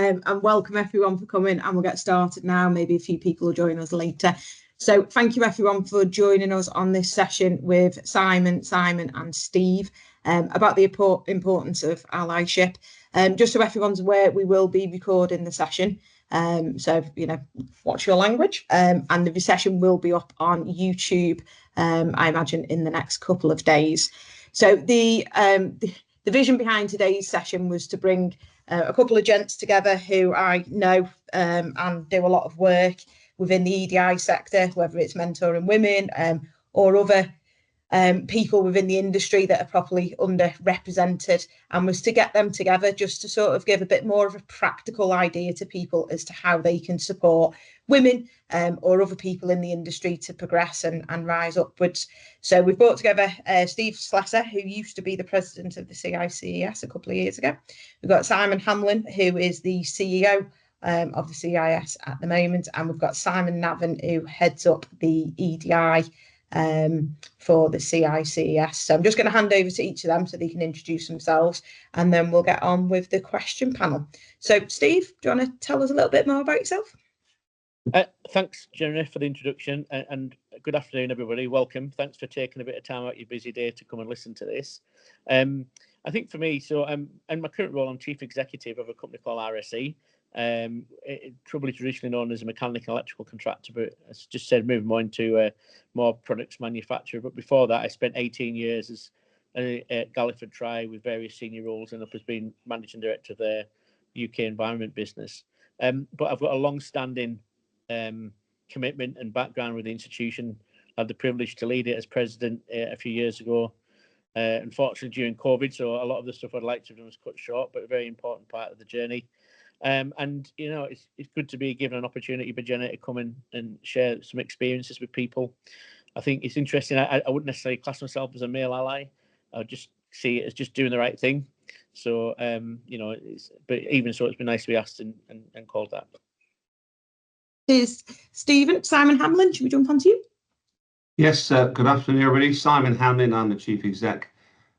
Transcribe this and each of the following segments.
and welcome everyone for coming, and we'll get started now. Maybe a few people will join us later. So thank you everyone for joining us on this session with Simon and Steve about the importance of allyship. Just so everyone's aware, we will be recording the session. So, watch your language, and the session will be up on YouTube, I imagine, in the next couple of days. So the vision behind today's session was to bring a couple of gents together who I know and do a lot of work within the EDI sector, whether it's mentoring women or other people within the industry that are properly underrepresented, and was to get them together just to sort of give a bit more of a practical idea to people as to how they can support women or other people in the industry to progress and rise upwards. So we've brought together Steve Slessor, who used to be the president of the CICES a couple of years ago. We've got Simon Hamlyn, who is the CEO of the CIS at the moment, and we've got Simon Navin, who heads up the EDI for the CICES. So I'm just going to hand over to each of them so they can introduce themselves, and then we'll get on with the question panel. So Steve, do you want to tell us a little bit more about yourself? Thanks, Genna, for the introduction, and good afternoon, everybody. Welcome. Thanks for taking a bit of time out of your busy day to come and listen to this. I think for me, so in my current role, I'm chief executive of a company called RSE. Probably traditionally known as a mechanical electrical contractor, but as just said, moving more into more products manufacturer. But before that, I spent 18 years as at Galliford Try with various senior roles, and up as being managing director of their UK environment business. But I've got a long-standing commitment and background with the institution. I had the privilege to lead it as president a few years ago. Unfortunately, during COVID, so a lot of the stuff I'd like to have done was cut short, but a very important part of the journey. And it's good to be given an opportunity by Genna to come in and share some experiences with people. I think it's interesting. I wouldn't necessarily class myself as a male ally. I would just see it as just doing the right thing. So but even so, it's been nice to be asked and called that. Cheers, Stephen. Simon Hamlyn, should we jump onto you? Yes, good afternoon, everybody. Simon Hamlyn, I'm the chief exec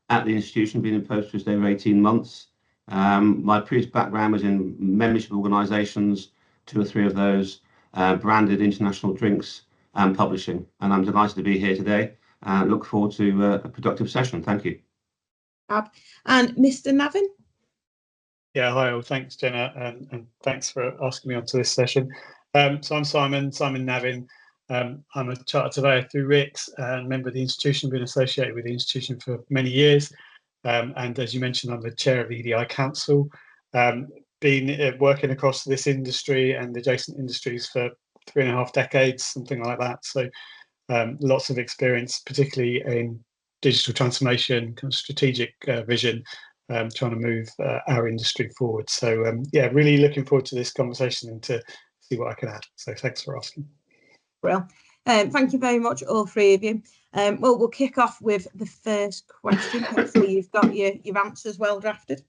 at the institution, been in post for just over 18 months. My previous background was in membership organisations, 2 or 3 of those, branded international drinks and publishing. And I'm delighted to be here today and look forward to a productive session. Thank you. And Mr. Navin? Yeah, hi all. Thanks, Genna, and thanks for asking me onto this session. So I'm Simon Navin. I'm a chartered surveyor through RICS and member of the institution, been associated with the institution for many years. And as you mentioned, I'm the chair of the EDI Council. Been working across this industry and adjacent industries for 3.5 decades, something like that. So lots of experience, particularly in digital transformation, kind of strategic vision, trying to move our industry forward. So yeah, really looking forward to this conversation and to see what I can add. So thanks for asking. Well, thank you very much, all 3 of you. Well, we'll kick off with the first question. Hopefully you've got your answers well drafted.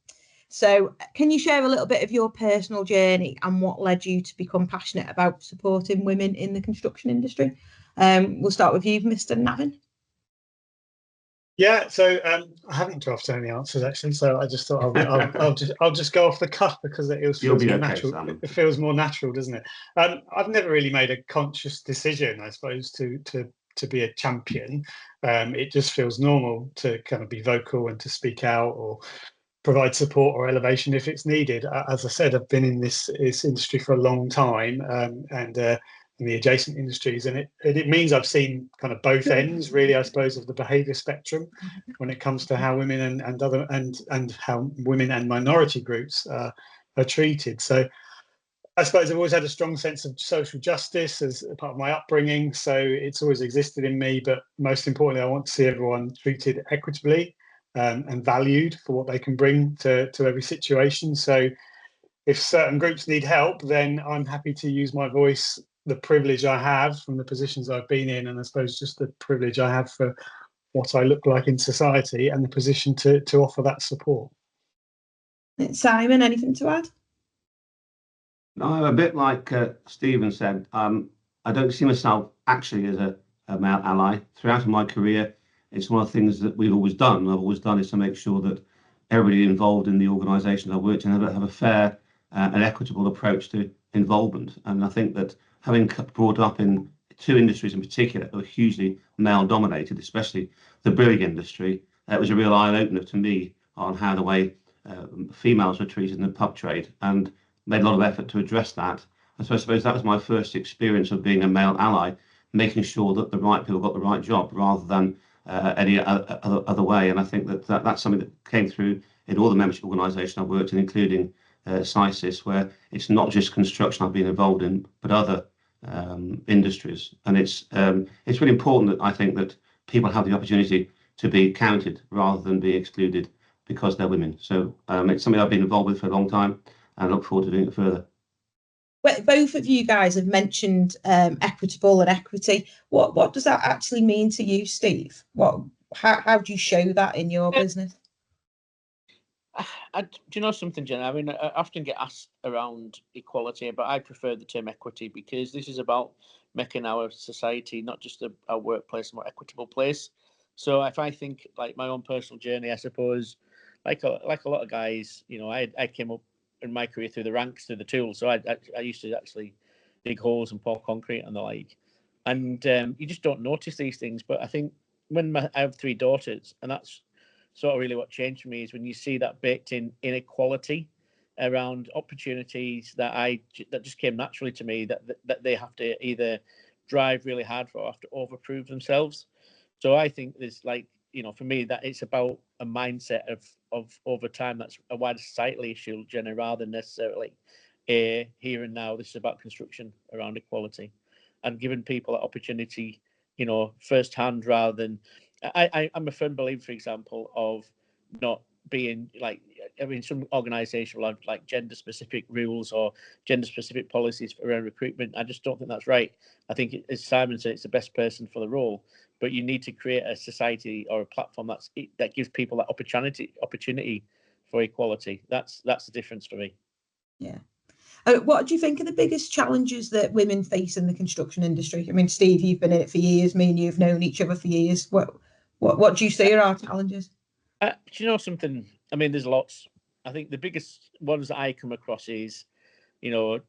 So can you share a little bit of your personal journey and what led you to become passionate about supporting women in the construction industry? We'll start with you, Mr. Navin. Yeah, so I haven't drafted any answers actually, so I just thought I'll just go off the cuff because it feels more natural. Simon. It feels more natural, doesn't it? I've never really made a conscious decision, I suppose, to be a champion. It just feels normal to kind of be vocal and to speak out or provide support or elevation if it's needed. As I said, I've been in this industry for a long time, and in the adjacent industries, and it means I've seen kind of both ends, really, I suppose, of the behaviour spectrum when it comes to how women and how women and minority groups are treated. So I suppose I've always had a strong sense of social justice as a part of my upbringing, so it's always existed in me. But most importantly, I want to see everyone treated equitably and valued for what they can bring to every situation. So if certain groups need help, then I'm happy to use my voice, the privilege I have from the positions I've been in, and I suppose just the privilege I have for what I look like in society and the position to offer that support. Simon, anything to add? No, a bit like Stephen said, I don't see myself actually as a male ally. Throughout my career, it's one of the things that we've always done. I've always done is to make sure that everybody involved in the organisations I've worked in have a fair an equitable approach to involvement. And I think that having brought up in two industries in particular that were hugely male dominated, especially the brewing industry, it was a real eye opener to me on how the way females were treated in the pub trade, and made a lot of effort to address that. And so I suppose that was my first experience of being a male ally, making sure that the right people got the right job rather than any other way. And I think that that's something that came through in all the membership organisations I've worked in, including CICES, where it's not just construction I've been involved in, but other industries. And it's really important that I think that people have the opportunity to be counted rather than be excluded because they're women. So it's something I've been involved with for a long time, and I look forward to doing it further. Well, both of you guys have mentioned equitable and equity. What does that actually mean to you, Steve? How do you show that in your business? Do you know something, Genna? I mean, I often get asked around equality, but I prefer the term equity because this is about making our society, not just our workplace, a more equitable place. So if I think like my own personal journey, I suppose, like a lot of guys, you know, I came up in my career through the ranks, through the tools. So I used to actually dig holes and pour concrete and the like. And you just don't notice these things. But I think when I have 3 daughters, and that's sort of really what changed for me, is when you see that baked in inequality around opportunities that just came naturally to me, that they have to either drive really hard for or have to overprove themselves. So I think there's, like, you know, for me, that it's about a mindset of over time. That's a wider societal issue, Genna, rather than necessarily here and now. This is about construction around equality and giving people that opportunity, you know, firsthand, rather than I'm a firm believer, for example, of not being like, I mean, some organisations will have like gender specific rules or gender specific policies around recruitment. I just don't think that's right. I think, as Simon said, it's the best person for the role, but you need to create a society or a platform that gives people that opportunity for equality. That's the difference for me. Yeah. What do you think are the biggest challenges that women face in the construction industry? I mean, Steve, you've been in it for years. Me and you've known each other for years. What do you see are our challenges? Do you know something? I mean, there's lots. I think the biggest ones that I come across is, you know,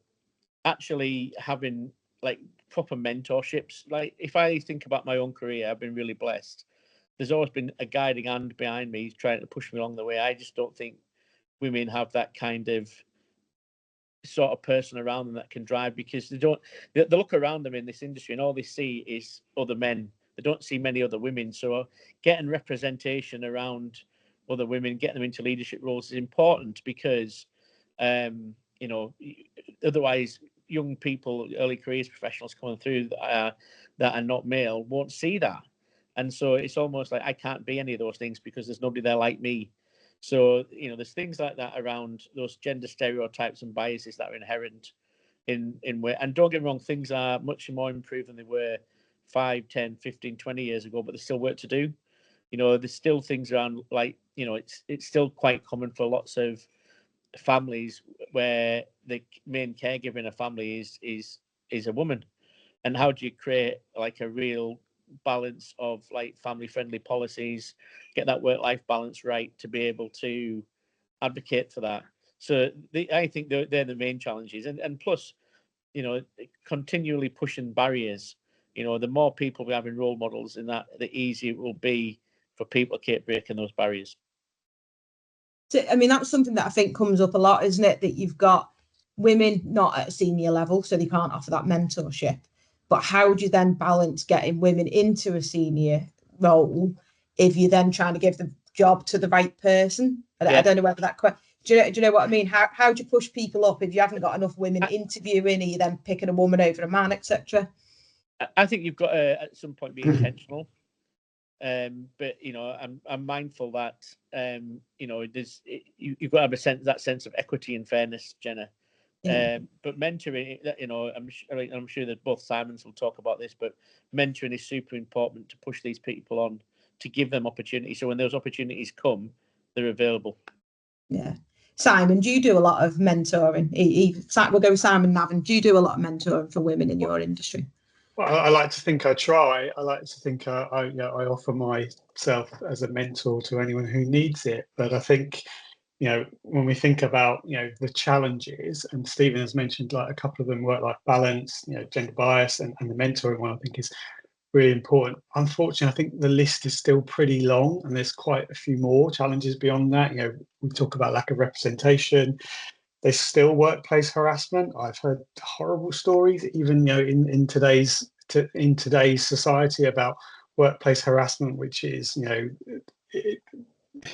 actually having like proper mentorships. Like, if I think about my own career, I've been really blessed. There's always been a guiding hand behind me trying to push me along the way. I just don't think women have that kind of sort of person around them that can drive, because they look around them in this industry and all they see is other men. They don't see many other women. So getting representation around other women, getting them into leadership roles is important, because you know, otherwise young people, early careers professionals coming through that are not male won't see that. And so it's almost like I can't be any of those things because there's nobody there like me. So, you know, there's things like that around those gender stereotypes and biases that are inherent in where, and don't get me wrong, things are much more improved than they were 5, 10, 15, 20 years ago, but there's still work to do. You know, there's still things around, like, you know, it's still quite common for lots of families where the main caregiver in a family is a woman. And how do you create like a real balance of like family friendly policies, get that work-life balance right to be able to advocate for that? So I think they're the main challenges, and plus, you know, continually pushing barriers. You know, the more people we have in role models, in that, the easier it will be for people to keep breaking those barriers. So, I mean, that's something that I think comes up a lot, isn't it? That you've got women not at a senior level, so they can't offer that mentorship. But how do you then balance getting women into a senior role if you're then trying to give the job to the right person? I don't know whether that... Do you know what I mean? How do you push people up if you haven't got enough women interviewing? Are you then picking a woman over a man, etc.? I think you've got to, at some point, be intentional. But, you know, I'm mindful that, you know, you've got to have that sense of equity and fairness, Genna. But mentoring, you know, I'm sure that both Simons will talk about this, but mentoring is super important to push these people on, to give them opportunities. So when those opportunities come, they're available. Yeah. Simon, do you do a lot of mentoring? We'll go with Simon Navin. Do you do a lot of mentoring for women in your industry? Well, I like to think I try. I like to think I offer myself as a mentor to anyone who needs it. But I think when we think about, the challenges, and Stephen has mentioned like a couple of them, work-life balance, gender bias, and the mentoring one, I think is really important. Unfortunately, I think the list is still pretty long, and there's quite a few more challenges beyond that. We talk about lack of representation. There's still workplace harassment. I've heard horrible stories, even in today's society, about workplace harassment, which is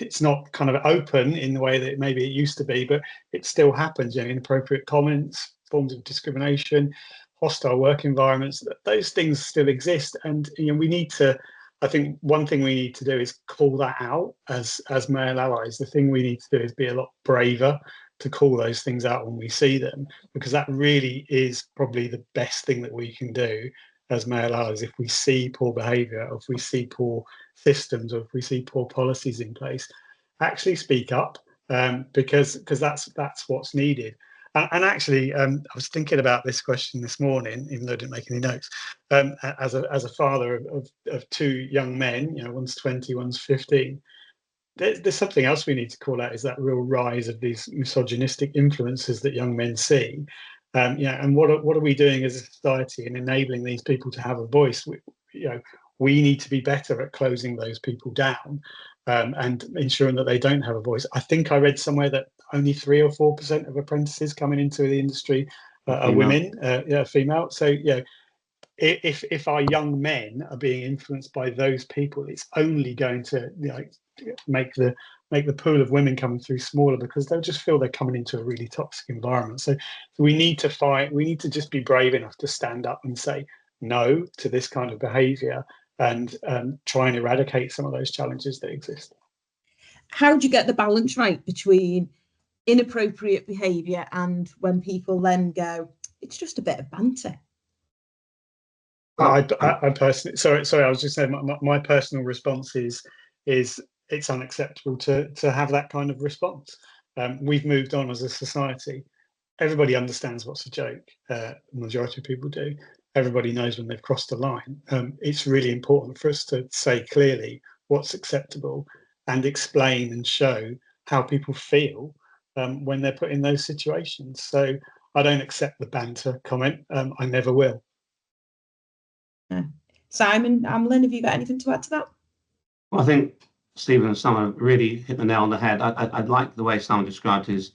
it's not kind of open in the way that maybe it used to be, but it still happens. Inappropriate comments, forms of discrimination, hostile work environments. Those things still exist, and we need to. I think one thing we need to do is call that out as male allies. The thing we need to do is be a lot braver to call those things out when we see them, because that really is probably the best thing that we can do as male allies. If we see poor behaviour, or if we see poor systems, or if we see poor policies in place, actually speak up, because that's what's needed. And actually, I was thinking about this question this morning, even though I didn't make any notes. As a father of two young men, one's 20, one's 15. There's something else we need to call out, is that real rise of these misogynistic influences that young men see. And what are we doing as a society in enabling these people to have a voice? We need to be better at closing those people down, and ensuring that they don't have a voice. I think I read somewhere that only 3 or 4% of apprentices coming into the industry are women, female. So if our young men are being influenced by those people, it's only going to make the pool of women coming through smaller, because they'll just feel they're coming into a really toxic environment. So we need to fight. We need to just be brave enough to stand up and say no to this kind of behaviour, and try and eradicate some of those challenges that exist. How do you get the balance right between inappropriate behaviour and when people then go, it's just a bit of banter? I personally, sorry, I was just saying, my personal response is it's unacceptable to have that kind of response. We've moved on as a society. Everybody understands what's a joke. The majority of people do. Everybody knows when they've crossed the line. It's really important for us to say clearly what's acceptable, and explain and show how people feel when they're put in those situations. So I don't accept the banter comment. I never will. Simon, Hamlyn, have you got anything to add to that? Well, I think Stephen and Simon really hit the nail on the head. I like the way Simon described his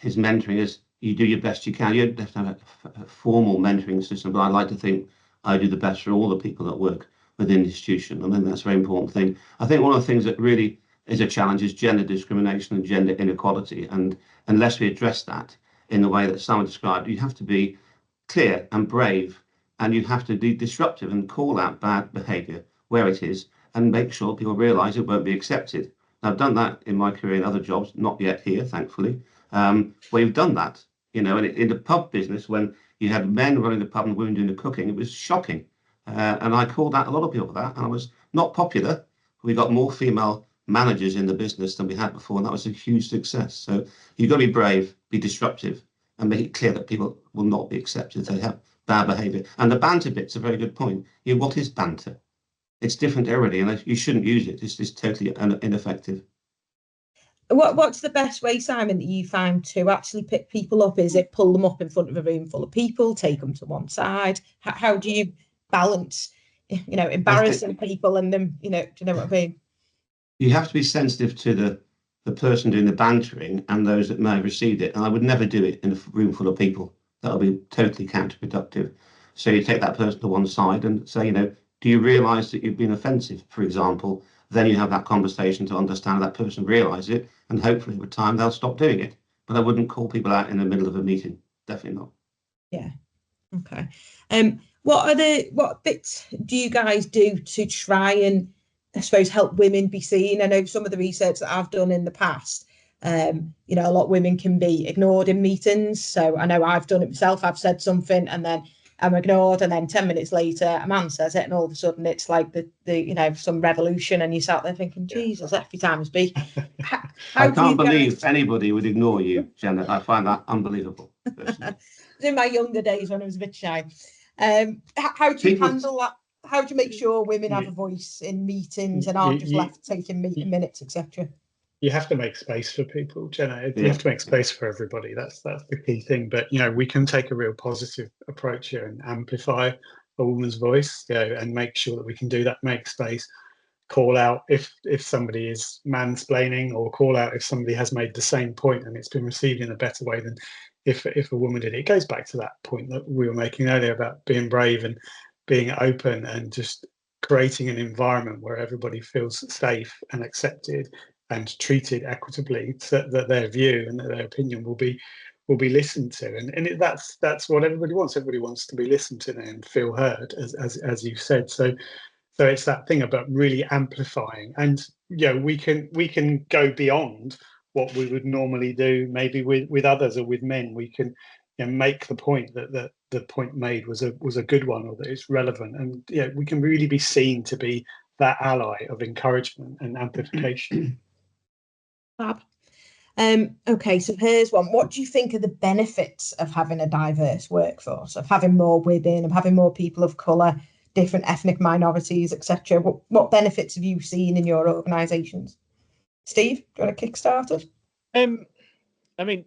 mentoring as you do your best you can. You don't have to have a formal mentoring system, but I like to think I do the best for all the people that work within the institution. I think that's a very important thing. I think one of the things that really is a challenge is gender discrimination and gender inequality. And unless we address that in the way that Simon described, you have to be clear and brave, and you have to be disruptive and call out bad behaviour where it is, and make sure people realise it won't be accepted. Now, I've done that in my career in other jobs, not yet here, thankfully, where you've done that. And in the pub business, when you had men running the pub and women doing the cooking, it was shocking. And I called out a lot of people for that, and I was not popular. We got more female managers in the business than we had before, and that was a huge success. So you've got to be brave, be disruptive, and make it clear that people will not be accepted if they have bad behaviour. And the banter bit's a very good point. What is banter? It's different to everybody, and you shouldn't use it. It's just totally ineffective. What's the best way, Simon, that you find to actually pick people up? Is it pull them up in front of a room full of people, take them to one side? How do you balance, embarrassing people and them, do you know what I mean? You have to be sensitive to the person doing the bantering and those that may have received it. And I would never do it in a room full of people. That would be totally counterproductive. So you take that person to one side and say, do you realise that you've been offensive, for example? Then you have that conversation to understand that person realises it, and hopefully with time they'll stop doing it. But I wouldn't call people out in the middle of a meeting. Definitely not. Yeah. Okay. What bits do you guys do to try and, I suppose, help women be seen? I know some of the research that I've done in the past, a lot of women can be ignored in meetings. So I know I've done it myself. I've said something and then I'm ignored, and then 10 minutes later a man says it, and all of a sudden it's like the some revolution, and you sat there thinking, Jesus, every time I speak. I can't believe anybody would ignore you, Genna. I find that unbelievable. In my younger days when I was a bit shy. How do you handle that? How do you make sure women have a voice in meetings and aren't just left taking meeting minutes, etc.? you have to make space for people, Genna. You have to make space for everybody. That's the key thing. But we can take a real positive approach here and amplify a woman's voice, and make sure that we can do that. Make space, call out if somebody is mansplaining, or call out if somebody has made the same point and it's been received in a better way than if a woman did. It goes back to that point that we were making earlier about being brave and being open and just creating an environment where everybody feels safe and accepted and treated equitably, so that their view and their opinion will be listened to. And that's what everybody wants. Everybody wants to be listened to and feel heard, as you've said. So it's that thing about really amplifying, and we can go beyond what we would normally do, maybe with others or with men. We can make the point that the point made was a good one, or that it's relevant, and we can really be seen to be that ally of encouragement and amplification. Fab. Okay, so here's one. What do you think are the benefits of having a diverse workforce, of having more women, of having more people of colour, different ethnic minorities, etc.? What benefits have you seen in your organisations? Steve, do you want to kickstart us? I mean,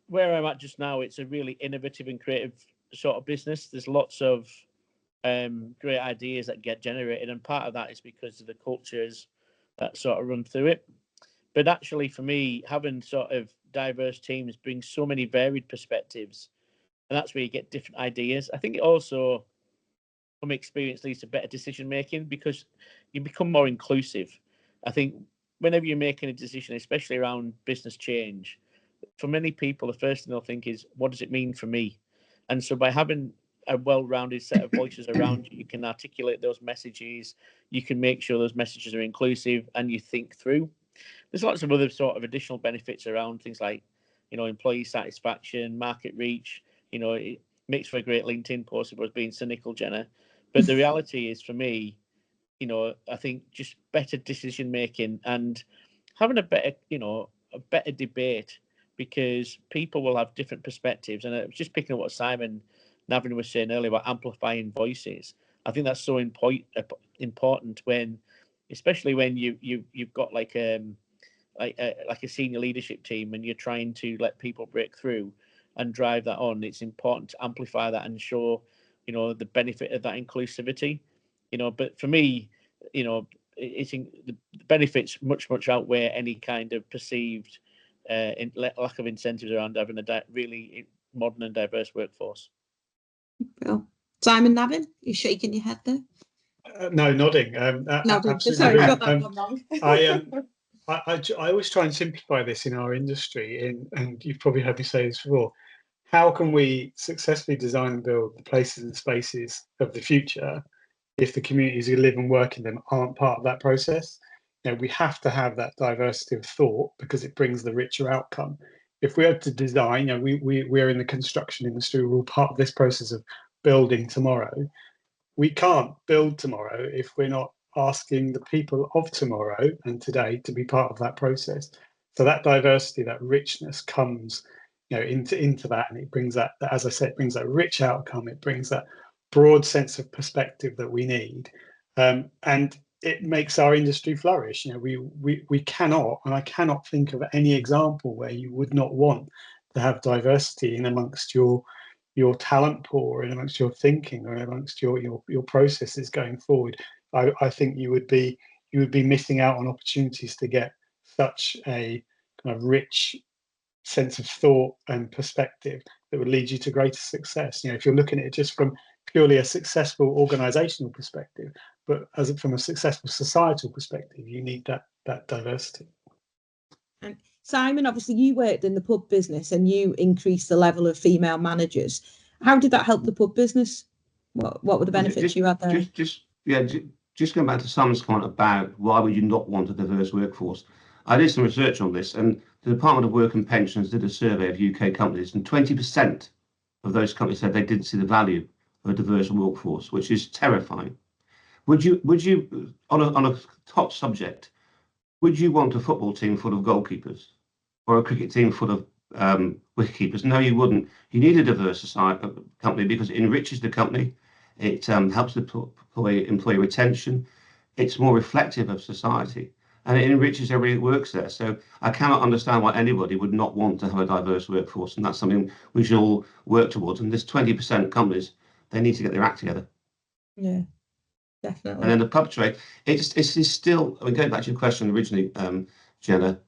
where I'm at just now, it's a really innovative and creative sort of business. There's lots of great ideas that get generated, and part of that is because of the cultures that sort of run through it. But actually, for me, having sort of diverse teams brings so many varied perspectives, and that's where you get different ideas. I think it also, from experience, leads to better decision making because you become more inclusive. I think whenever you're making a decision, especially around business change, for many people, the first thing they'll think is, what does it mean for me? And so by having a well-rounded set of voices around you, you can articulate those messages, you can make sure those messages are inclusive, and you think through. There's lots of other sort of additional benefits around things like, employee satisfaction, market reach. It makes for a great LinkedIn post if I was being cynical, Genna. But the reality is, for me, I think just better decision making and having a better debate, because people will have different perspectives. And I was just picking up what Navin was saying earlier about amplifying voices. I think that's so important especially when you've got like a senior leadership team and you're trying to let people break through and drive that on. It's important to amplify that and show, the benefit of that inclusivity. But for me, the benefits much outweigh any kind of perceived lack of incentives around having a really modern and diverse workforce. Well, Simon, Navin, you're shaking your head there. No, nodding. Nodding. Sorry, got that one wrong. I always try and simplify this in our industry, and you've probably heard me say this before. How can we successfully design and build the places and spaces of the future if the communities who live and work in them aren't part of that process? We have to have that diversity of thought because it brings the richer outcome. If we are to design, we are in the construction industry, we're all part of this process of building tomorrow. We can't build tomorrow if we're not asking the people of tomorrow and today to be part of that process. So that diversity, that richness comes, into that, and it brings that, as I said, it brings that rich outcome. It brings that broad sense of perspective that we need, and it makes our industry flourish. We cannot, and I cannot think of any example where you would not want to have diversity in amongst your talent pool, or in amongst your thinking, or amongst your processes going forward. I think you would be missing out on opportunities to get such a kind of rich sense of thought and perspective that would lead you to greater success. If you're looking at it just from purely a successful organizational perspective, but from a successful societal perspective, you need that diversity. And Simon, obviously you worked in the pub business and you increased the level of female managers. How did that help the pub business? What were the benefits you had there? Just going back to Simon's comment about why would you not want a diverse workforce. I did some research on this, and the Department of Work and Pensions did a survey of UK companies, and 20% of those companies said they didn't see the value of a diverse workforce, which is terrifying. Would you on a top subject, would you want a football team full of goalkeepers or a cricket team full of wicketkeepers? No, you wouldn't. You need a diverse company because it enriches the company. It helps the employee retention. It's more reflective of society. and it enriches everybody that works there. So I cannot understand why anybody would not want to have a diverse workforce, and that's something we should all work towards. And this 20% companies, they need to get their act together. Yeah, definitely. And then the pub trade, it's still, I mean, going back to your question originally, Genna,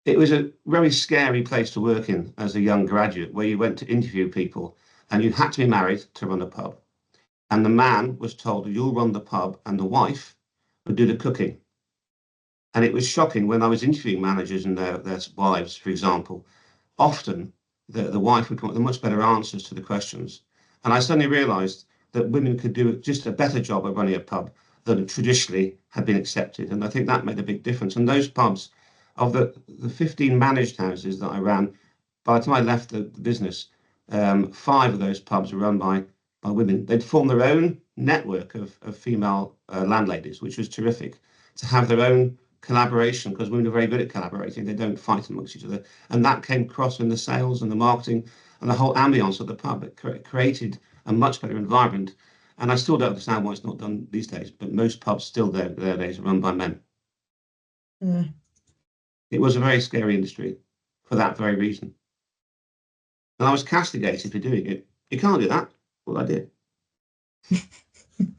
it was a very scary place to work in as a young graduate, where you went to interview people and you had to be married to run a pub. And the man was told, you'll run the pub, and the wife would do the cooking. And it was shocking when I was interviewing managers and their wives, for example. Often the wife would come up with much better answers to the questions. And I suddenly realised that women could do just a better job of running a pub than traditionally had been accepted. And I think that made a big difference. And those pubs, of the 15 managed houses that I ran, by the time I left the business, 5 of those pubs were run by women. They'd formed their own network of female landladies, which was terrific, to have their own collaboration, because women are very good at collaborating. They don't fight amongst each other. And that came across in the sales and the marketing and the whole ambience of the pub. It created a much better environment. And I still don't understand why it's not done these days, but most pubs still nowadays are run by men. Mm. It was a very scary industry for that very reason. And I was castigated for doing it. You can't do that. Well, I did.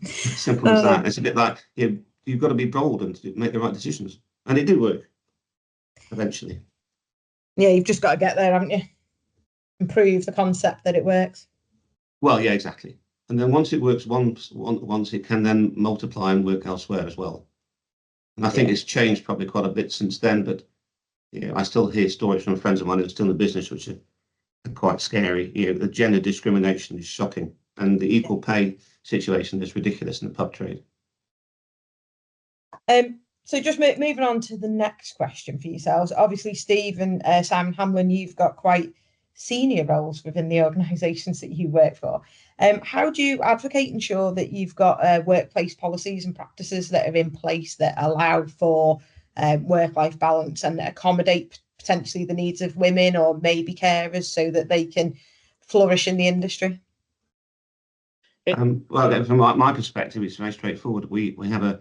Simple as that. It's a bit like you've got to be bold and to make the right decisions. And it did work eventually. Yeah, you've just got to get there, haven't you? And prove the concept that it works. Well, yeah, exactly. And then once it works once, it can then multiply and work elsewhere as well. And I think it's changed probably quite a bit since then, but I still hear stories from friends of mine who are still in the business, which are quite scary. The gender discrimination is shocking, and the equal pay situation is ridiculous in the pub trade. So just moving on to the next question for yourselves. Obviously, Steve and Simon Hamlyn, you've got quite senior roles within the organisations that you work for. How do you advocate ensure that you've got workplace policies and practices that are in place that allow for work-life balance and accommodate potentially the needs of women or maybe carers so that they can flourish in the industry? Well, from my perspective, it's very straightforward. We have a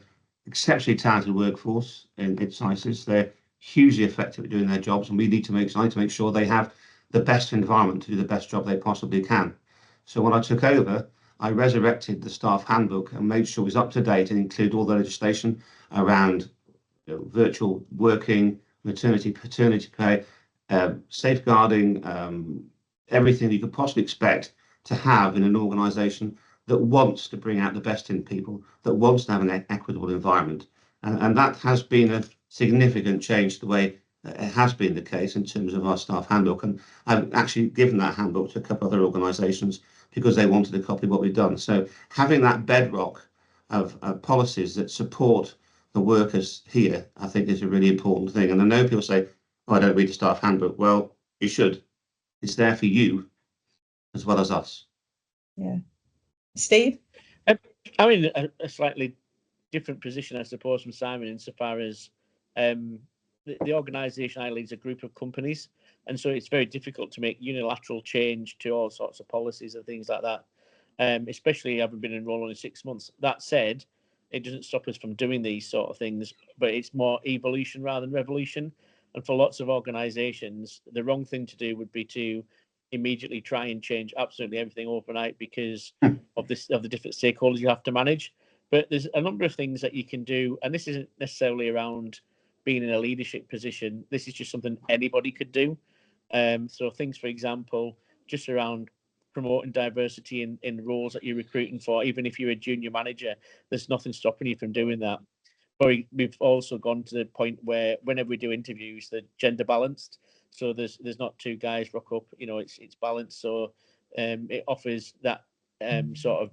exceptionally talented workforce in CICES. They're hugely effective at doing their jobs, and we need to make sure they have the best environment to do the best job they possibly can. So when I took over, I resurrected the staff handbook and made sure it was up to date and included all the legislation around virtual working, maternity, paternity pay, safeguarding, everything you could possibly expect to have in an organisation that wants to bring out the best in people, that wants to have an equitable environment. And that has been a significant change to the way it has been the case in terms of our staff handbook. And I've actually given that handbook to a couple of other organisations because they wanted to copy what we've done. So having that bedrock of policies that support the workers here, I think, is a really important thing. And I know people say, oh, I don't read the staff handbook. Well, you should. It's there for you as well as us. Yeah. Steve? I'm in a slightly different position, I suppose, from Simon, insofar as the organisation I lead is a group of companies, and so it's very difficult to make unilateral change to all sorts of policies and things like that, especially having been enrolled only 6 months. That said, it doesn't stop us from doing these sort of things, but it's more evolution rather than revolution. And for lots of organisations, the wrong thing to do would be to immediately try and change absolutely everything overnight because of the different stakeholders you have to manage. But there's a number of things that you can do, and this isn't necessarily around being in a leadership position. This is just something anybody could do. So things, for example, just around promoting diversity in roles that you're recruiting for. Even if you're a junior manager, there's nothing stopping you from doing that. But we've also gone to the point where whenever we do interviews, they're gender balanced. So there's not 2 guys rock up. It's balanced. So it offers that sort of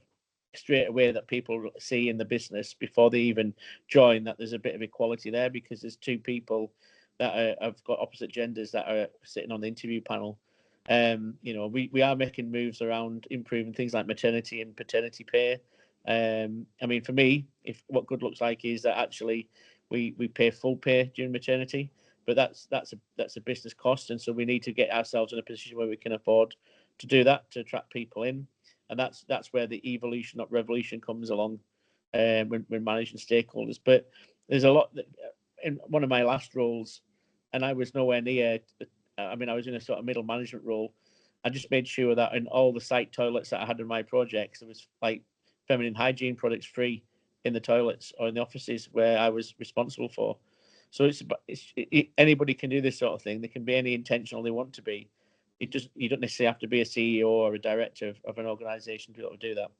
straight away that people see in the business before they even join that there's a bit of equality there, because there's 2 people that have got opposite genders that are sitting on the interview panel. We are making moves around improving things like maternity and paternity pay. I mean, for me, what good looks like is that actually we pay full pay during maternity, but that's a business cost, and so we need to get ourselves in a position where we can afford to do that, to attract people in. And that's where the evolution, not revolution, comes along when managing stakeholders. But there's a lot that in one of my last roles, and I was nowhere near. I mean, I was in a sort of middle management role. I just made sure that in all the site toilets that I had in my projects, there was like feminine hygiene products free in the toilets or in the offices where I was responsible for. So anybody can do this sort of thing. They can be any intentional they want to be. You don't necessarily have to be a CEO or a director of an organisation to be able to do that.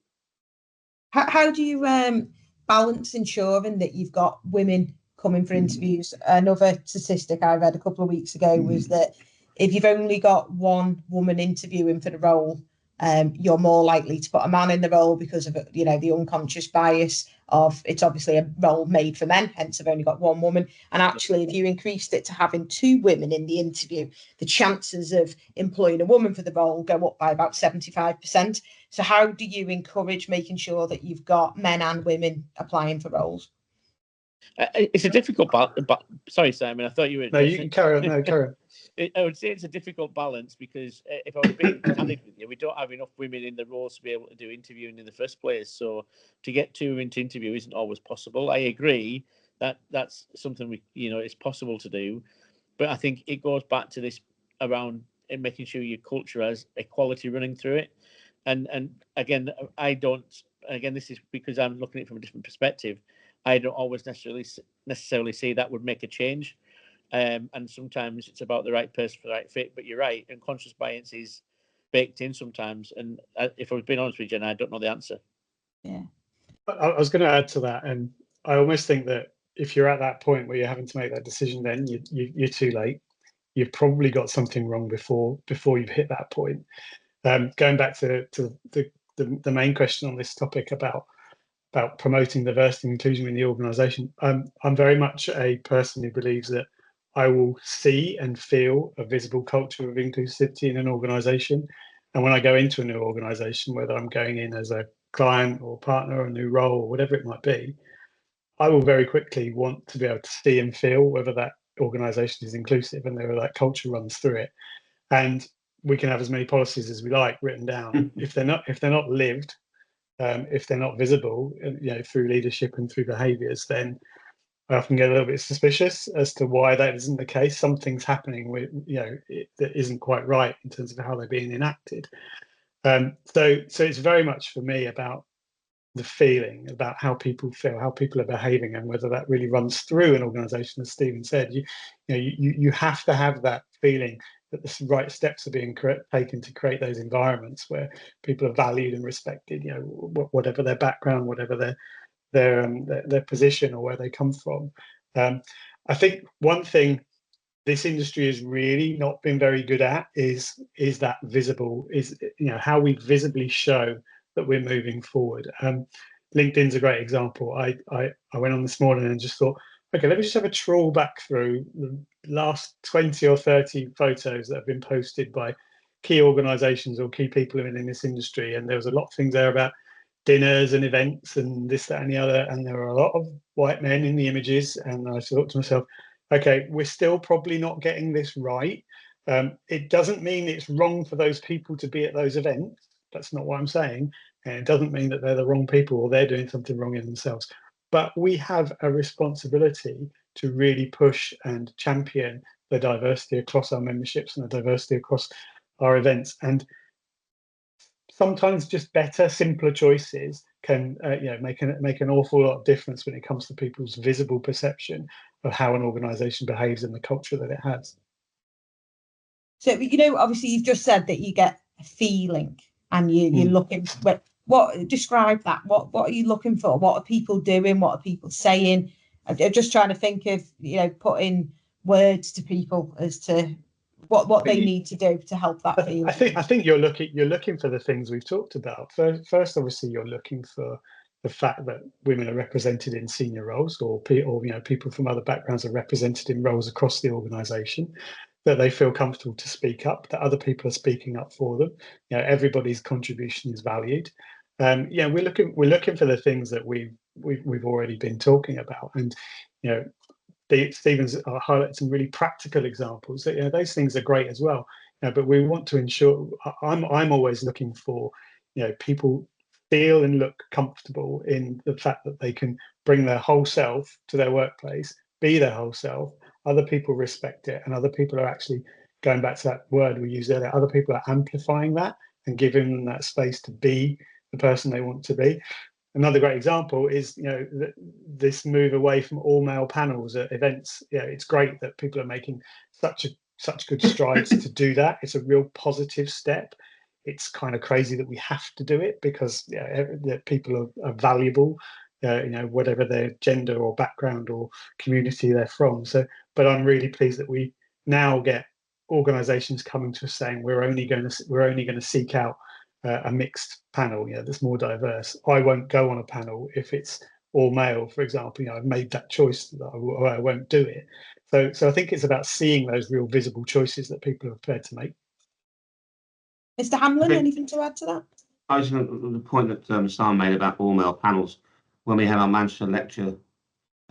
How do you balance ensuring that you've got women coming for interviews? Another statistic I read a couple of weeks ago was that if you've only got one woman interviewing for the role, you're more likely to put a man in the role because of, you know, the unconscious bias of it's obviously a role made for men, hence I've only got one woman. And actually, if you increased it to having two women in the interview, the chances of employing a woman for the role go up by about 75%. So how do you encourage making sure that you've got men and women applying for roles? It's a difficult sorry, Simon, I thought you were... No, you can carry on. No, carry on. I would say it's a difficult balance because if I was being candid with you, we don't have enough women in the roles to be able to do interviewing in the first place. So to get two women to interview isn't always possible. I agree that that's something it's possible to do, but I think it goes back to this around making sure your culture has equality running through it. And again, this is because I'm looking at it from a different perspective. I don't always necessarily see that would make a change. And sometimes it's about the right person for the right fit. But you're right, unconscious bias is baked in sometimes. And if I was being honest with you, Genna, I don't know the answer. Yeah. I was going to add to that. And I almost think that if you're at that point where you're having to make that decision, then you're too late. You've probably got something wrong before you've hit that point. Going back to the main question on this topic about promoting diversity and inclusion in the organisation, I'm very much a person who believes that I will see and feel a visible culture of inclusivity in an organisation. And when I go into a new organisation, whether I'm going in as a client or partner or a new role or whatever it might be, I will very quickly want to be able to see and feel whether that organisation is inclusive and whether that culture runs through it. And we can have as many policies as we like written down. If they're not lived, if they're not visible, through leadership and through behaviours, then I often get a little bit suspicious as to why that isn't the case. Something's happening with, that isn't quite right in terms of how they're being enacted. So it's very much for me about the feeling, about how people feel, how people are behaving, and whether that really runs through an organisation. As Stephen said, you have to have that feeling that the right steps are being taken to create those environments where people are valued and respected. Whatever their background, whatever their position or where they come from. I think one thing this industry has really not been very good at is that visible, how we visibly show that we're moving forward. LinkedIn's a great example. I went on this morning and just thought, okay, let me just have a trawl back through the last 20 or 30 photos that have been posted by key organisations or key people in this industry. And there was a lot of things there about dinners and events and this, that, and the other. And there were a lot of white men in the images. And I thought to myself, okay, we're still probably not getting this right. It doesn't mean it's wrong for those people to be at those events. That's not what I'm saying. And it doesn't mean that they're the wrong people or they're doing something wrong in themselves. But we have a responsibility to really push and champion the diversity across our memberships and the diversity across our events. And sometimes just better, simpler choices can make an awful lot of difference when it comes to people's visible perception of how an organisation behaves and the culture that it has. So, obviously you've just said that you get a feeling and you're looking for describe that. What are you looking for? What are people doing? What are people saying? I'm just trying to think of, putting words to people as to what they need to do to help that feeling. I think you're looking for the things we've talked about. First, obviously, you're looking for the fact that women are represented in senior roles, or people from other backgrounds are represented in roles across the organisation, that they feel comfortable to speak up, that other people are speaking up for them. Everybody's contribution is valued. We're looking for the things that we've already been talking about, and Stephen's highlighted some really practical examples. That those things are great as well. But we want to ensure. I'm always looking for people feel and look comfortable in the fact that they can bring their whole self to their workplace, be their whole self, other people respect it, and other people are actually, going back to that word we used earlier, other people are amplifying that and giving them that space to be the person they want to be. Another great example is, this move away from all male panels at events. It's great that people are making such good strides to do that. It's a real positive step. It's kind of crazy that we have to do it, because that people are valuable, whatever their gender or background or community they're from. So, but I'm really pleased that we now get organisations coming to us saying we're only going to seek out a mixed panel, that's more diverse. I won't go on a panel if it's all male, for example. I've made that choice that I won't do it. So I think it's about seeing those real visible choices that people are prepared to make. Mr. Hamlyn, anything to add to that? I was going to the point that Simon made about all male panels. When we had our Manchester lecture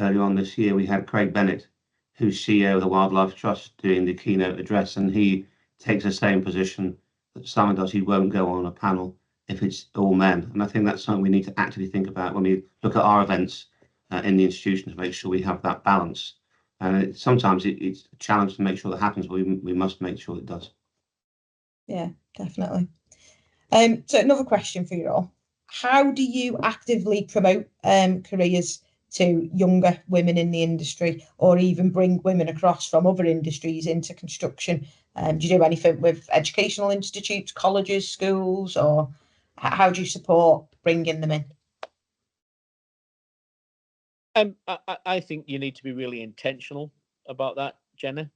earlier on this year, we had Craig Bennett, who's CEO of the Wildlife Trust, doing the keynote address, and he takes the same position that Simon does. He won't go on a panel if it's all men, and I think that's something we need to actively think about when we look at our events in the institution, to make sure we have that balance. And sometimes it's a challenge to make sure that happens, but we must make sure it does. Yeah, definitely. So another question for you all: how do you actively promote careers to younger women in the industry, or even bring women across from other industries into construction? Do you do anything with educational institutes, colleges, schools, or how do you support bringing them in? I think you need to be really intentional about that, Genna.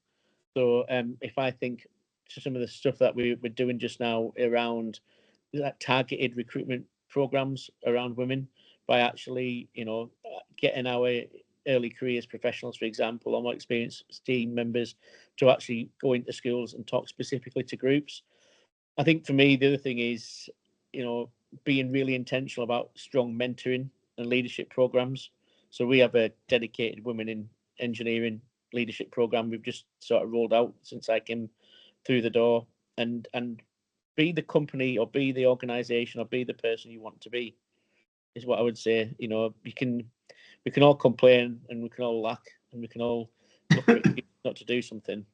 So if I think to some of the stuff that we're doing just now around targeted recruitment programs around women, by actually, getting our early careers professionals, for example, or more experienced team members, to actually go into schools and talk specifically to groups. I think for me, the other thing is, being really intentional about strong mentoring and leadership programs. So we have a dedicated women in engineering leadership program we've just sort of rolled out since I came through the door, and be the company or be the organization or be the person you want to be, is what I would say. We can all complain and we can all lack and we can all look for excuses not to do something,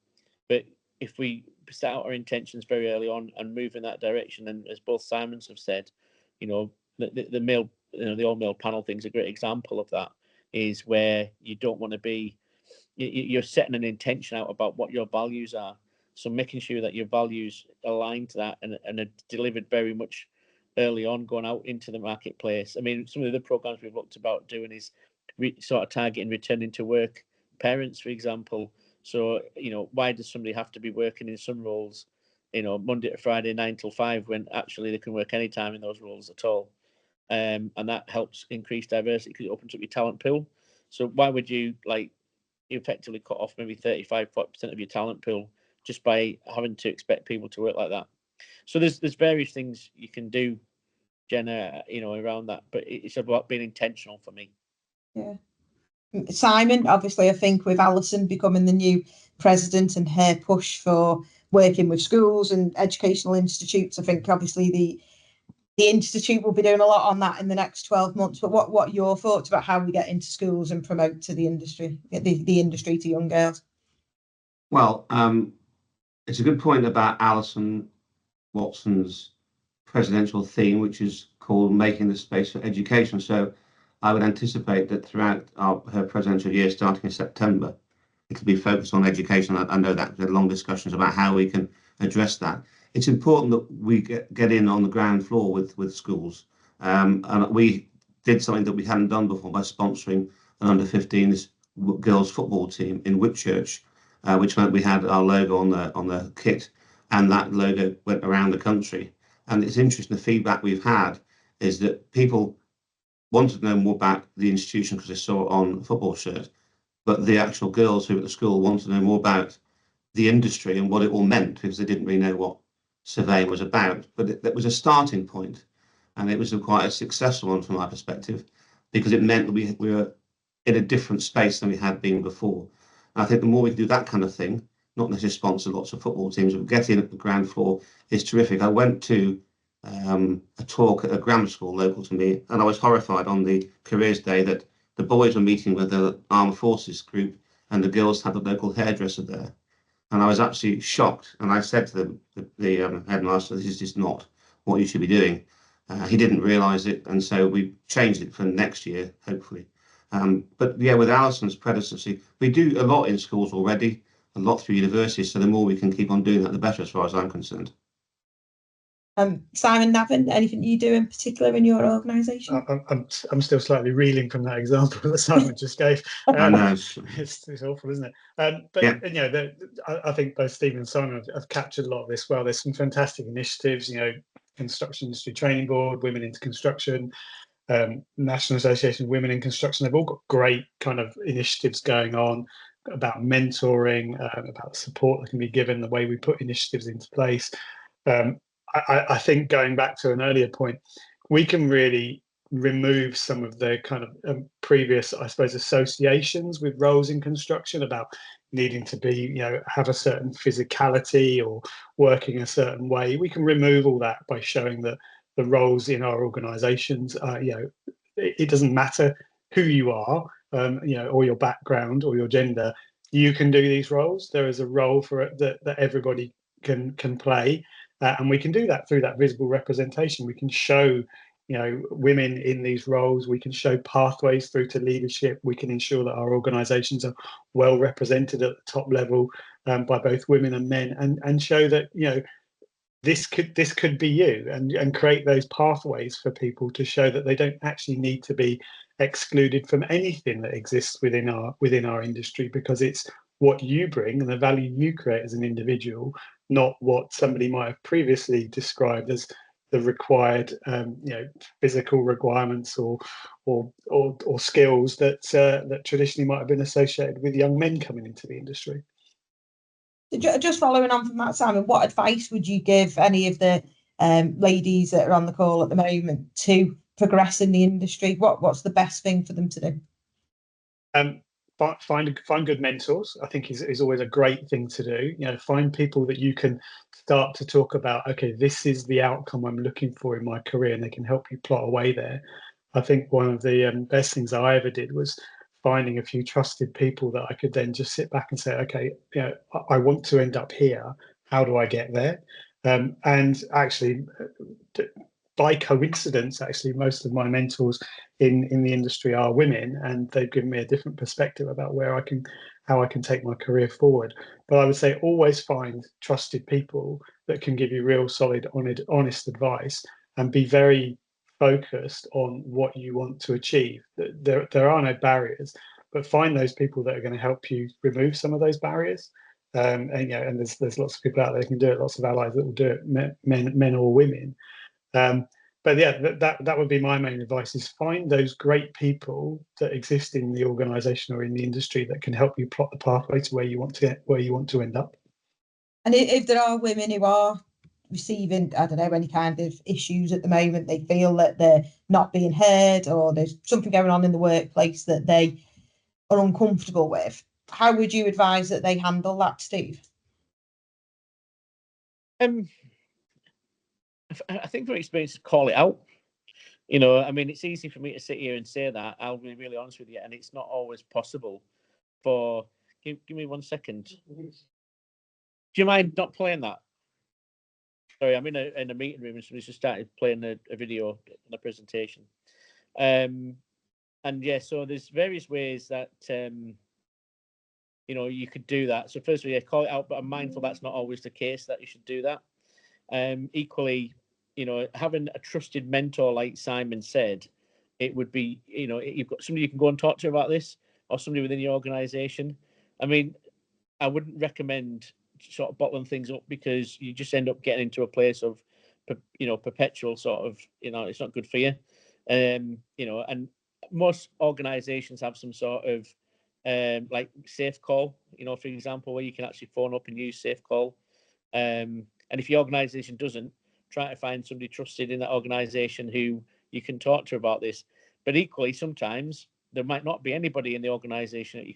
but if we set out our intentions very early on and move in that direction, and as both Simons have said, the male, the all male panel thing is a great example of that, is where you don't want to be, you're setting an intention out about what your values are. So making sure that your values align to that and are delivered very much early on, going out into the marketplace. I mean, some of the other programs we've looked about doing is sort of targeting returning to work parents, for example. So, why does somebody have to be working in some roles, Monday to Friday, 9 till 5, when actually they can work anytime in those roles at all? And that helps increase diversity because it opens up your talent pool. So why would you effectively cut off maybe 35-40% of your talent pool just by having to expect people to work like that? So there's various things you can do, Genna, around that, but it's about being intentional for me. Yeah. Simon, obviously, I think with Alison becoming the new president and her push for working with schools and educational institutes, I think obviously the institute will be doing a lot on that in the next 12 months. But what are your thoughts about how we get into schools and promote to the industry, the industry to young girls? Well, it's a good point about Alison Watson's presidential theme, which is called Making the Space for Education. So I would anticipate that throughout her presidential year, starting in September, it could be focused on education. I know that there are long discussions about how we can address that. It's important that we get in on the ground floor with schools. And we did something that we hadn't done before by sponsoring an under-15s girls football team in Whitchurch, which meant we had our logo on the kit, and that logo went around the country. And it's interesting, the feedback we've had is that people wanted to know more about the institution because they saw it on a football shirt, but the actual girls who were at the school wanted to know more about the industry and what it all meant, because they didn't really know what surveying was about. But it was a starting point, and it was quite a successful one from my perspective, because it meant that we were in a different space than we had been before. And I think the more we can do that kind of thing, not necessarily sponsor lots of football teams, but get in at the ground floor is terrific. I went to a talk at a grammar school local to me, and I was horrified on the careers day that the boys were meeting with the armed forces group and the girls had the local hairdresser there. And I was absolutely shocked. And I said to the headmaster, this is just not what you should be doing. He didn't realise it, and so we changed it for next year, hopefully. But yeah, with Alison's predecessor, we do a lot in schools already, a lot through universities, so the more we can keep on doing that, the better, as far as I'm concerned. Simon, Navin, anything you do in particular in your organisation? I'm still slightly reeling from that example that Simon just gave. I know. It's awful, isn't it? But yeah. You know, I think both Steve and Simon have captured a lot of this well. There's some fantastic initiatives, you know, Construction Industry Training Board, Women into Construction, National Association of Women in Construction. They've all got great kind of initiatives going on about mentoring, about support that can be given, the way we put initiatives into place. I think, going back to an earlier point, we can really remove some of the kind of previous, I suppose, associations with roles in construction about needing to be, you know, have a certain physicality or working a certain way. We can remove all that by showing that the roles in our organisations, you know, it doesn't matter who you are, you know, or your background or your gender. You can do these roles. There is a role for it that everybody can play. And we can do that through that visible representation. We can show, you know, women in these roles. We can show pathways through to leadership. We can ensure that our organisations are well represented at the top level by both women and men, and show that, you know, this could be you, and create those pathways for people to show that they don't actually need to be excluded from anything that exists within our industry, because it's what you bring and the value you create as an individual, not what somebody might have previously described as the required, you know, physical requirements or skills that traditionally might have been associated with young men coming into the industry. Just following on from that, Simon, what advice would you give any of the ladies that are on the call at the moment to progress in the industry? What's the best thing for them to do? Find good mentors. I think is always a great thing to do. You know, find people that you can start to talk about. Okay, this is the outcome I'm looking for in my career, and they can help you plot a way there. I think one of the best things I ever did was finding a few trusted people that I could then just sit back and say, okay, you know, I want to end up here. How do I get there? And actually, by coincidence, actually, most of my mentors in the industry are women, and they've given me a different perspective about how I can take my career forward. But I would say always find trusted people that can give you real, solid, honest advice, and be very focused on what you want to achieve. There are no barriers, but find those people that are going to help you remove some of those barriers. And you know, and there's lots of people out there that can do it. Lots of allies that will do it, men or women. But yeah, that would be my main advice: is find those great people that exist in the organisation or in the industry that can help you plot the pathway to where you want to end up. And if there are women who are receiving, I don't know, any kind of issues at the moment, they feel that they're not being heard, or there's something going on in the workplace that they are uncomfortable with, how would you advise that they handle that, Steve? I think from experience, call it out. You know, I mean, it's easy for me to sit here and say that. I'll be really honest with you, and it's not always possible. Give me 1 second. Do you mind not playing that? Sorry, I'm in a meeting room and somebody's just started playing a video in a presentation. And yeah, so there's various ways that you know, you could do that. So first of all, yeah, call it out, but I'm mindful that's not always the case that you should do that. Equally, you know, having a trusted mentor, like Simon said, it would be, you know, you've got somebody you can go and talk to about this, or somebody within your organisation. I mean, I wouldn't recommend sort of bottling things up, because you just end up getting into a place of, you know, perpetual sort of, you know, it's not good for you. You know, and most organisations have some sort of like safe call, you know, for example, where you can actually phone up and use safe call. And if your organisation doesn't, try to find somebody trusted in that organisation who you can talk to about this. But equally, sometimes there might not be anybody in the organisation that you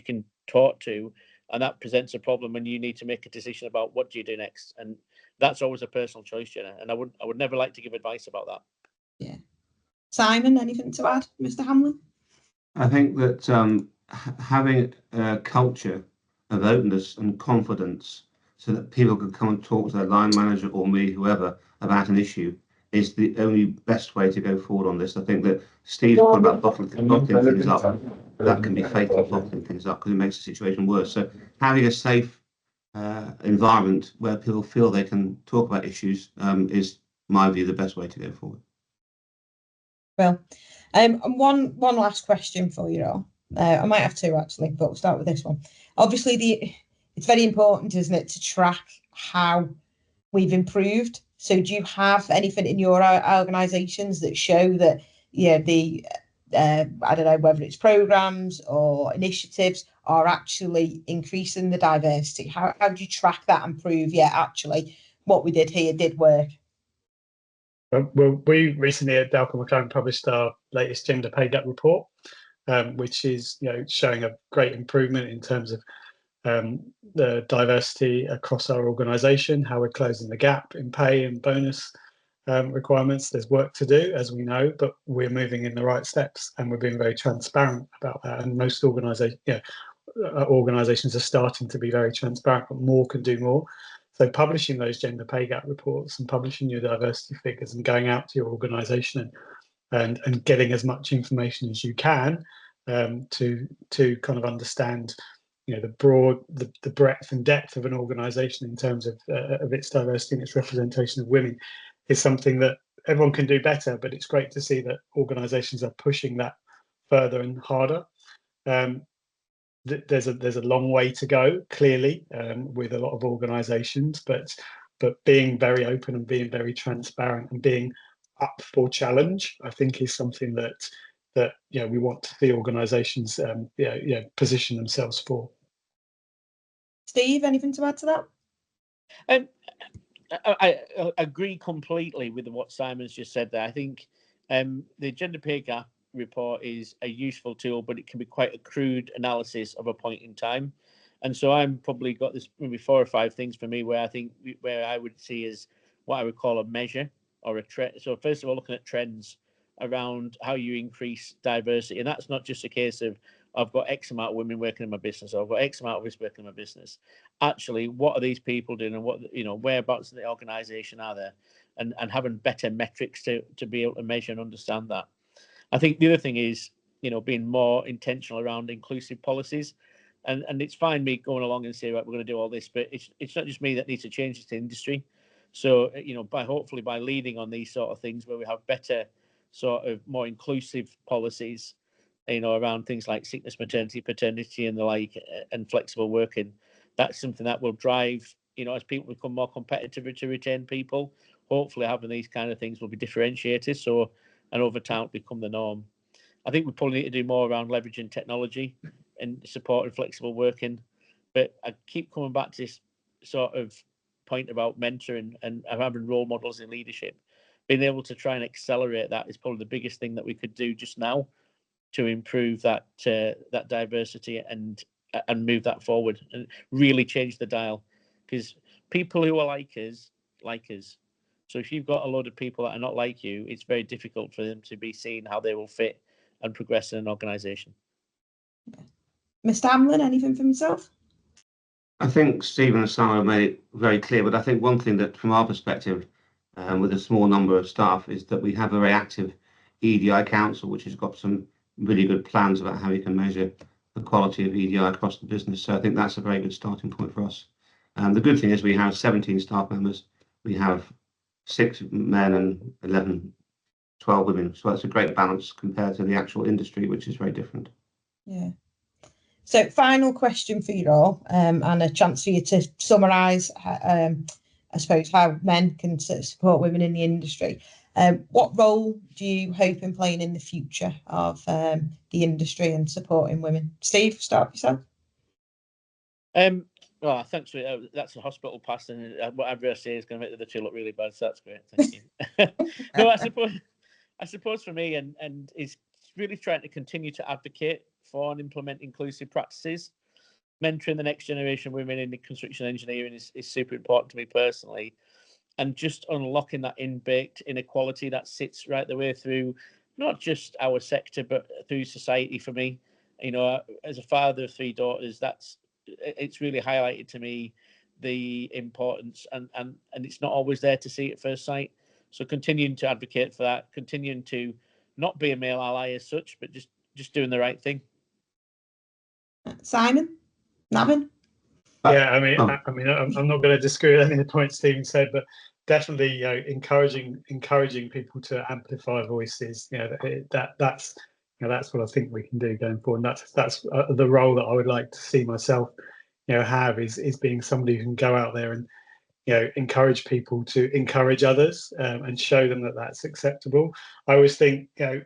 can talk to, and that presents a problem, and you need to make a decision about what do you do next. And that's always a personal choice, Genna. And I would never like to give advice about that. Yeah. Simon, anything to add, Mr. Hamlyn? I think that having a culture of openness and confidence so that people can come and talk to their line manager or me, whoever, about an issue is the only best way to go forward on this. I think that Steve's point about bottling things up, that can be fatal, bottling things up, because it makes the situation worse. So having a safe environment where people feel they can talk about issues is, in my view, the best way to go forward. Well, and one last question for you all. I might have two actually, but we'll start with this one. Obviously, it's very important, isn't it, to track how we've improved. So do you have anything in your organisations that show that, I don't know, whether it's programmes or initiatives are actually increasing the diversity? How do you track that and prove, actually what we did here did work? Well, we recently at Dalcour MacLaren published our latest gender pay gap report, which is showing a great improvement in terms of the diversity across our organisation, how we're closing the gap in pay and bonus requirements. There's work to do, as we know, but we're moving in the right steps, and we're being very transparent about that. And most organisations are starting to be very transparent, but more can do more. So publishing those gender pay gap reports and publishing your diversity figures and going out to your organisation and getting as much information as you can to kind of understand the breadth and depth of an organisation in terms of its diversity and its representation of women is something that everyone can do better, but it's great to see that organisations are pushing that further and harder. There's a long way to go, clearly, with a lot of organisations, but being very open and being very transparent and being up for challenge, I think, is something that we want to see organisations position themselves for. Steve, anything to add to that? I agree completely with what Simon's just said there. I think the gender pay gap report is a useful tool, but it can be quite a crude analysis of a point in time. And so I'm probably got this maybe 4 or 5 things for me where I would see as what I would call a measure or a trend. So first of all, looking at trends around how you increase diversity. And that's not just a case of I've got X amount of women working in my business, or I've got X amount of this working in my business. Actually, what are these people doing, and what, whereabouts in the organisation are there, and having better metrics to be able to measure and understand that. I think the other thing is, being more intentional around inclusive policies, and it's fine me going along and saying, right, we're going to do all this, but it's not just me that needs to change this industry. So, hopefully by leading on these sort of things where we have better sort of more inclusive policies, around things like sickness, maternity, paternity, and the like, and flexible working, that's something that will drive, as people become more competitive to retain people. Hopefully having these kind of things will be differentiated, and over time it'll become the norm. I think we probably need to do more around leveraging technology and supporting flexible working. But I keep coming back to this sort of point about mentoring and having role models in leadership. Being able to try and accelerate that is probably the biggest thing that we could do just now to improve that diversity and move that forward and really change the dial. Because people who are like us. So if you've got a load of people that are not like you, it's very difficult for them to be seen how they will fit and progress in an organisation. Mr. Hamlyn, anything from yourself? I think Stephen and Simon made it very clear, but I think one thing that from our perspective, with a small number of staff, is that we have a very active EDI council, which has got some really good plans about how we can measure the quality of EDI across the business. So I think that's a very good starting point for us. The good thing is we have 17 staff members. We have 6 men and 12 women. So that's a great balance compared to the actual industry, which is very different. Yeah. So final question for you all, and a chance for you to summarise, I suppose, how men can support women in the industry. What role do you hope in playing in the future of the industry and supporting women? Steve, start with yourself. Well, thanks for that's a hospital pass, and whatever I say is going to make the two look really bad. So that's great. Thank you. No, I suppose for me, and it's really trying to continue to advocate for and implement inclusive practices. Mentoring the next generation of women in the construction engineering is super important to me personally, and just unlocking that in-baked inequality that sits right the way through, not just our sector, but through society for me. you know, as a father of 3 daughters, it's really highlighted to me the importance, and it's not always there to see at first sight. So continuing to advocate for that, continuing to not be a male ally as such, but just doing the right thing. Simon, Navin? Yeah, I mean, I'm not going to disagree with any of the points Stephen said, but definitely, you know, encouraging people to amplify voices. You know, that's what I think we can do going forward. And that's the role that I would like to see myself, you know, have is being somebody who can go out there and, you know, encourage people to encourage others, and show them that that's acceptable. I always think, you know,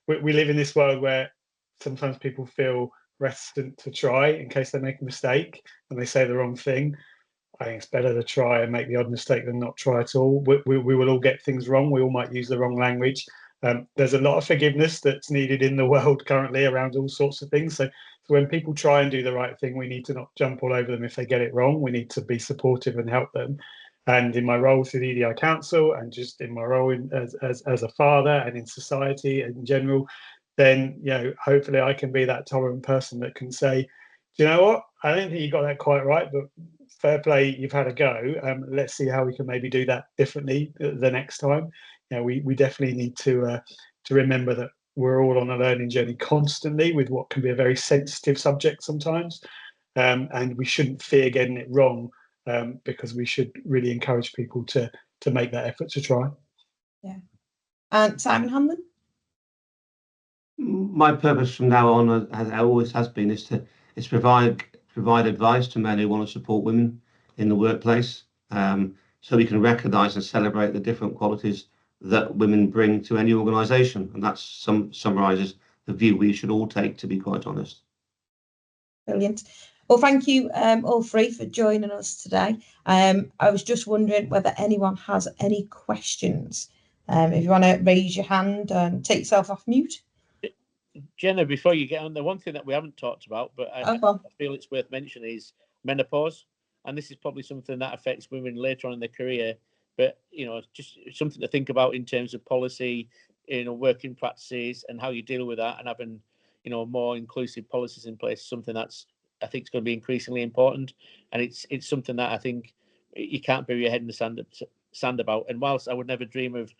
we live in this world where sometimes people feel reticent to try in case they make a mistake and they say the wrong thing. I think it's better to try and make the odd mistake than not try at all. We will all get things wrong. We all might use the wrong language. There's a lot of forgiveness that's needed in the world currently around all sorts of things. So when people try and do the right thing, we need to not jump all over them if they get it wrong. We need to be supportive and help them. And in my role through the EDI Council, and just in my role as a father and in society in general, then, you know, hopefully I can be that tolerant person that can say, do you know what, I don't think you got that quite right, but fair play, you've had a go. Let's see how we can maybe do that differently the next time. You know, we definitely need to remember that we're all on a learning journey constantly with what can be a very sensitive subject sometimes, and we shouldn't fear getting it wrong, because we should really encourage people to make that effort to try. Yeah. And Simon Hamlyn? My purpose from now on, as always has been, is to provide advice to men who want to support women in the workplace, so we can recognise and celebrate the different qualities that women bring to any organisation, and that summarises the view we should all take, to be quite honest. Brilliant. Well, thank you all three for joining us today. I was just wondering whether anyone has any questions. If you want to raise your hand and take yourself off mute. Genna, before you get on, the one thing that we haven't talked about, but I feel it's worth mentioning, is menopause. And this is probably something that affects women later on in their career. But, you know, just something to think about in terms of policy, you know, working practices and how you deal with that, and having, you know, more inclusive policies in place. Something that's, I think, is going to be increasingly important. And it's something that I think you can't bury your head in the sand about. And whilst I would never dream of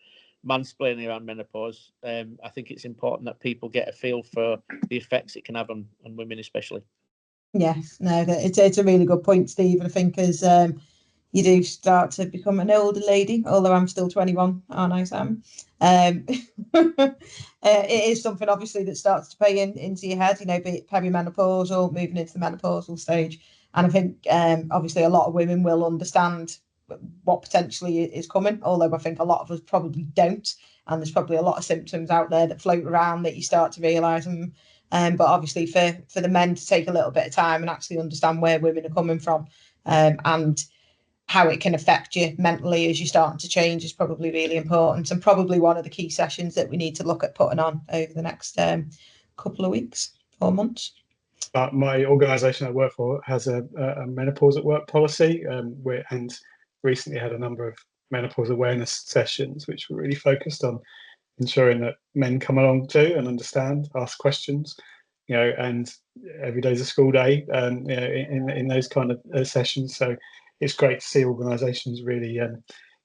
mansplaining around menopause, I think it's important that people get a feel for the effects it can have on women especially. Yes, no, it's a really good point, Steve. I think as you do start to become an older lady, although I'm still 21, aren't I, Sam? It is something obviously that starts to play into your head, you know, be it perimenopausal, moving into the menopausal stage. And I think obviously a lot of women will understand what potentially is coming, although I think a lot of us probably don't. And there's probably a lot of symptoms out there that float around that you start to realise. But obviously for the men to take a little bit of time and actually understand where women are coming from, and how it can affect you mentally as you're starting to change, is probably really important, and probably one of the key sessions that we need to look at putting on over the next couple of weeks or months. My organisation I work for has a menopause at work policy, and recently had a number of menopause awareness sessions, which were really focused on ensuring that men come along too and understand, ask questions, you know, and every day's a school day, you know, in those kind of sessions. So it's great to see organisations really, you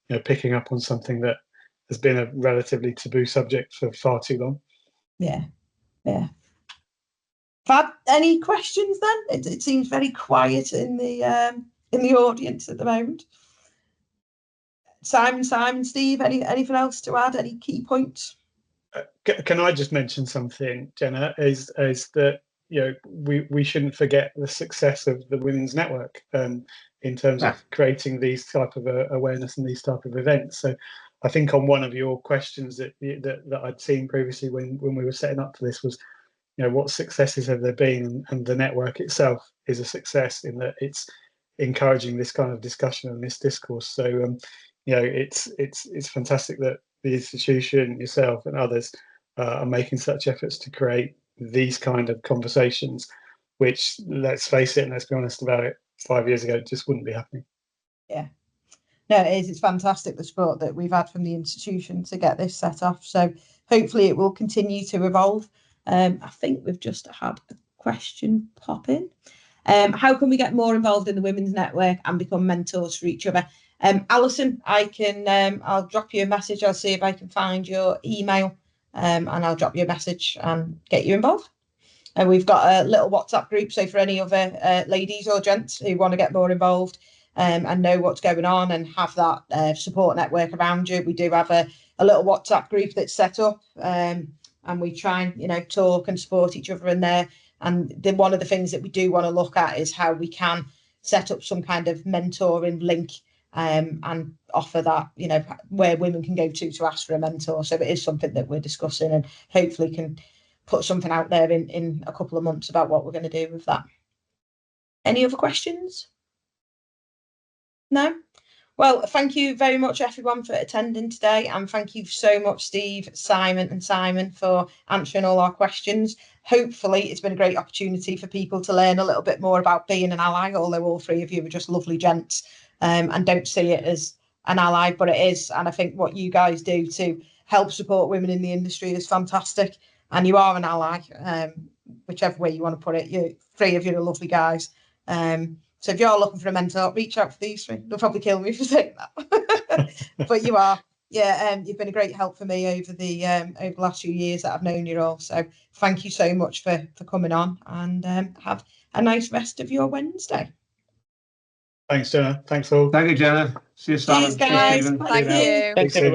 know, picking up on something that has been a relatively taboo subject for far too long. Yeah. Fab, any questions then? It seems very quiet in the audience at the moment. Simon, Steve, anything else to add? Any key points? Can I just mention something, Genna? Is that, you know, we shouldn't forget the success of the Women's Network in terms of creating these type of awareness and these type of events. So I think on one of your questions that I'd seen previously when we were setting up for this was, you know, what successes have there been? And the network itself is a success in that it's encouraging this kind of discussion and this discourse. So you know, it's fantastic that the institution, yourself and others are making such efforts to create these kind of conversations, which, let's face it and let's be honest about it, 5 years ago just wouldn't be happening. Yeah, no, it is. It's fantastic, the support that we've had from the institution to get this set off. So hopefully it will continue to evolve. I think we've just had a question pop in. How can we get more involved in the women's network and become mentors for each other? Alison, I'll drop you a message. I'll see if I can find your email, and I'll drop you a message and get you involved. And we've got a little WhatsApp group, so for any other ladies or gents who want to get more involved and know what's going on and have that support network around you, we do have a little WhatsApp group that's set up, and we try and talk and support each other in there. And then one of the things that we do want to look at is how we can set up some kind of mentoring link and offer that, where women can go to ask for a mentor. So it is something that we're discussing, and hopefully can put something out there in a couple of months about what we're going to do with that. Any other questions? No? Well, thank you very much, everyone, for attending today. And thank you so much, Steve, Simon and Simon, for answering all our questions. Hopefully, it's been a great opportunity for people to learn a little bit more about being an ally, although all three of you are just lovely gents and don't see it as an ally, but it is. And I think what you guys do to help support women in the industry is fantastic. And you are an ally, whichever way you want to put it. You three of you are lovely guys. So if you're looking for a mentor, reach out for these three. They'll probably kill me for saying that. But you are. Yeah, you've been a great help for me over the last few years that I've known you all. So thank you so much for coming on, and have a nice rest of your Wednesday. Thanks, Genna. Thanks all. Thank you, Genna. See you, Simon. Cheers, guys. Stephen. Thank you. Thanks, everyone.